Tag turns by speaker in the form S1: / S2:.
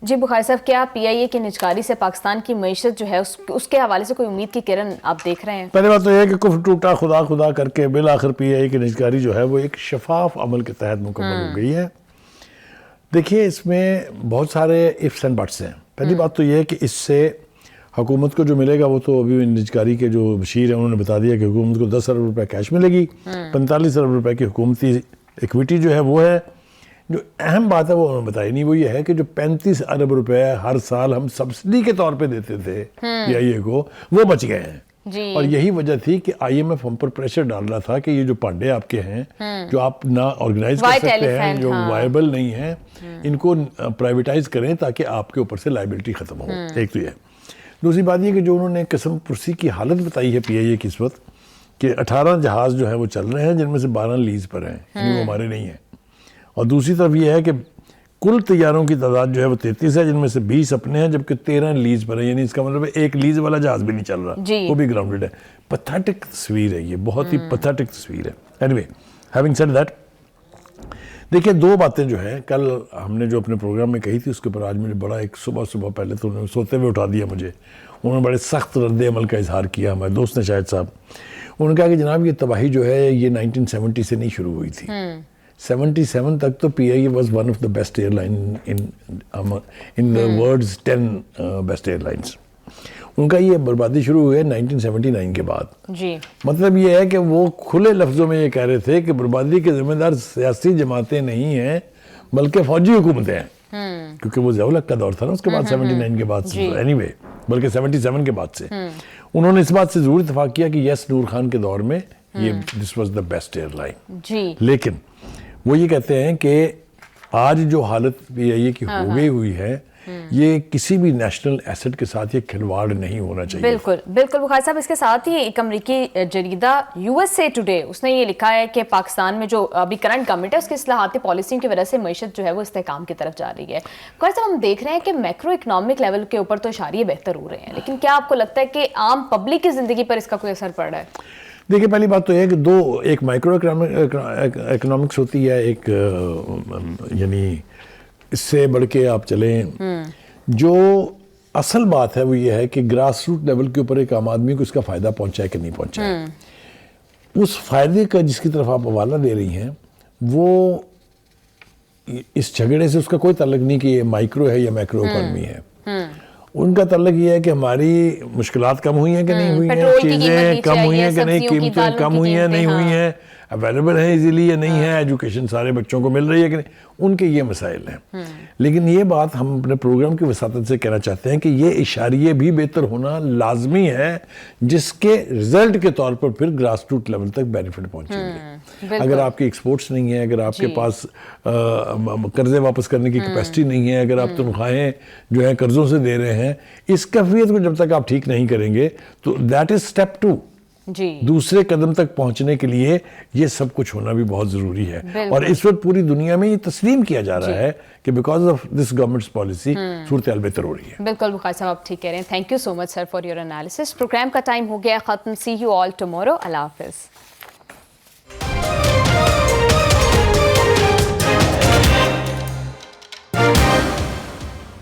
S1: جی بخاری صاحب، کیا پی آئی اے کی نجکاری سے پاکستان کی معیشت جو ہے اس کے حوالے سے کوئی امید کی کرن آپ دیکھ رہے ہیں؟
S2: پہلے بات تو یہ ہے کہ کفر ٹوٹا خدا خدا کر کے بالآخر پی آئی اے کی نجکاری جو ہے وہ ایک شفاف عمل کے تحت مکمل ہو گئی ہے. دیکھیے اس میں بہت سارے ifs and buts ہیں. پہلی بات تو یہ ہے کہ اس سے حکومت کو جو ملے گا وہ تو ابھی نجکاری کے جو بشیر ہیں انہوں نے بتا دیا کہ حکومت کو 10 ارب روپے کیش ملے گی, 45 ارب روپے کی حکومتی ایکویٹی جو ہے وہ ہے. جو اہم بات ہے وہ انہوں نے بتائی نہیں, وہ یہ ہے کہ جو 35 ارب روپے ہر سال ہم سبسڈی کے طور پہ دیتے تھے پی آئی اے کو, وہ بچ گئے ہیں. اور یہی وجہ تھی کہ آئی ایم ایف ہم پر پریشر ڈال رہا تھا کہ یہ جو پانڈے آپ کے ہیں جو آپ نہ آرگنائز کر سکتے ہیں, جو وائبل نہیں ہیں, ان کو پرائیویٹائز کریں تاکہ آپ کے اوپر سے لائبلٹی ختم ہو. ایک تو یہ. دوسری بات یہ کہ جو انہوں نے قسم پرسی کی حالت بتائی ہے پی آئی اے کی اس وقت کہ 18 جہاز جو ہیں وہ چل رہے ہیں جن میں سے 12 لیز پر ہیں, یعنی وہ ہمارے نہیں ہیں. اور دوسری طرف یہ ہے کہ کل طیاروں کی تعداد جو ہے وہ 33 ہے جن میں سے 20 اپنے ہیں جبکہ 13 لیز پر ہیں, یعنی اس کا مطلب ہے ایک لیز والا جہاز بھی نہیں چل رہا, وہ بھی گراؤنڈڈ ہے. پتھیٹک تصویر ہے یہ, بہت ہی پتھیٹک تصویر ہے. Any way, having said that, دیکھیں دو باتیں جو ہیں کل ہم نے جو اپنے پروگرام میں کہی تھی اس کے اوپر آج مجھے بڑا ایک صبح پہلے تو انہوں نے سوتے ہوئے اٹھا دیا مجھے, انہوں نے بڑے سخت رد عمل کا اظہار کیا, ہمارے دوست نے شاہد صاحب. انہوں نے کہا کہ جناب یہ تباہی جو ہے یہ 1970 سے نہیں شروع ہوئی تھی. 77 تک تو P I A was one of the best airline in the world's 10 best airlines. ان کا یہ بربادی شروع ہوئی ہے 1979 کے بعد. مطلب یہ ہے کہ وہ کھلے لفظوں میں یہ کہہ رہے تھے کہ بربادی کے ذمہ دار سیاسی جماعتیں نہیں ہیں بلکہ فوجی حکومتیں ہیں, کیونکہ وہ ضیاء الحق کا دور تھا نا اس کے بعد 79 کے بعد سے, اینی وے بلکہ 77 کے بعد سے. انہوں نے اس بات سے ضرور اتفاق کیا کہ یس نور خان کے دور میں یہ this was the best airline. لیکن وہ یہ کہتے ہیں کہ آج جو حالت پی آئی اے کی ہو گئی ہوئی ہے یہ کسی بھی نیشنل ایسٹ کے ساتھ یہ کھلواڑ نہیں ہونا چاہیے.
S1: بالکل بالکل بخاری صاحب, اس کے ساتھ ہی ایک امریکی جریدہ USA ٹوڈے اس نے یہ لکھا ہے کہ پاکستان میں جو ابھی کرنٹ گورنمنٹ ہے اس کی اصلاحاتی پالیسیوں کی وجہ سے معیشت جو ہے وہ استحکام کی طرف جا رہی ہے. بخاری صاحب ہم دیکھ رہے ہیں کہ میکرو اکنامک لیول کے اوپر تو اشاریے بہتر ہو رہے ہیں, لیکن کیا آپ کو لگتا ہے کہ عام پبلک کی زندگی پر اس کا کوئی اثر پڑ رہا ہے؟
S2: دیکھیں پہلی بات تو یہ ہے کہ ایک مائکرو اکنامکس ہوتی ہے, ایک یعنی اس سے بڑھ کے آپ چلیں. جو اصل بات ہے وہ یہ ہے کہ گراس روٹ لیول کے اوپر ایک عام آدمی کو اس کا فائدہ پہنچا ہے کہ نہیں پہنچا ہے. اس فائدے کا جس کی طرف آپ حوالہ دے رہی ہیں وہ اس جھگڑے سے اس کا کوئی تعلق نہیں کہ یہ مائکرو ہے یا میکرو اکانومی ہے. ان کا تعلق یہ ہے کہ ہماری مشکلات کم ہوئی ہیں کہ نہیں ہوئی ہیں, چیزیں کم ہوئی ہیں کہ نہیں, قیمتیں کم ہوئی ہیں نہیں ہوئی ہیں, اویلیبل ہیں ایزیلی یا نہیں ہے, ایجوکیشن سارے بچوں کو مل رہی ہے کہ نہیں, ان کے یہ مسائل ہیں. لیکن یہ بات ہم اپنے پروگرام کی وساطت سے کہنا چاہتے ہیں کہ یہ اشاریے بھی بہتر ہونا لازمی ہے جس کے رزلٹ کے طور پر پھر گراس روٹ لیول تک بینیفٹ پہنچیں گے. اگر آپ کی ایکسپورٹس نہیں ہیں, اگر آپ کے پاس قرضے واپس کرنے کی کیپیسٹی نہیں ہے, اگر آپ تنخواہیں جو ہیں قرضوں سے دے رہے ہیں, اس کیفیت کو جب تک آپ ٹھیک نہیں کریں گے تو دیٹ از اسٹیپ 2. دوسرے قدم تک پہنچنے کے لیے یہ سب کچھ ہونا بھی بہت ضروری ہے. اور اس وقت پوری دنیا میں یہ تسلیم کیا جا رہا ہے کہ because of this governments policy صورتحال بہتر ہو رہی ہے.
S1: بالکل بخاری صاحب آپ ٹھیک کہہ رہے ہیں. Thank you so much sir for your analysis. Programme کا ٹائم ہو گیا ختم. سی یو آل ٹمورو. اللہ حافظ.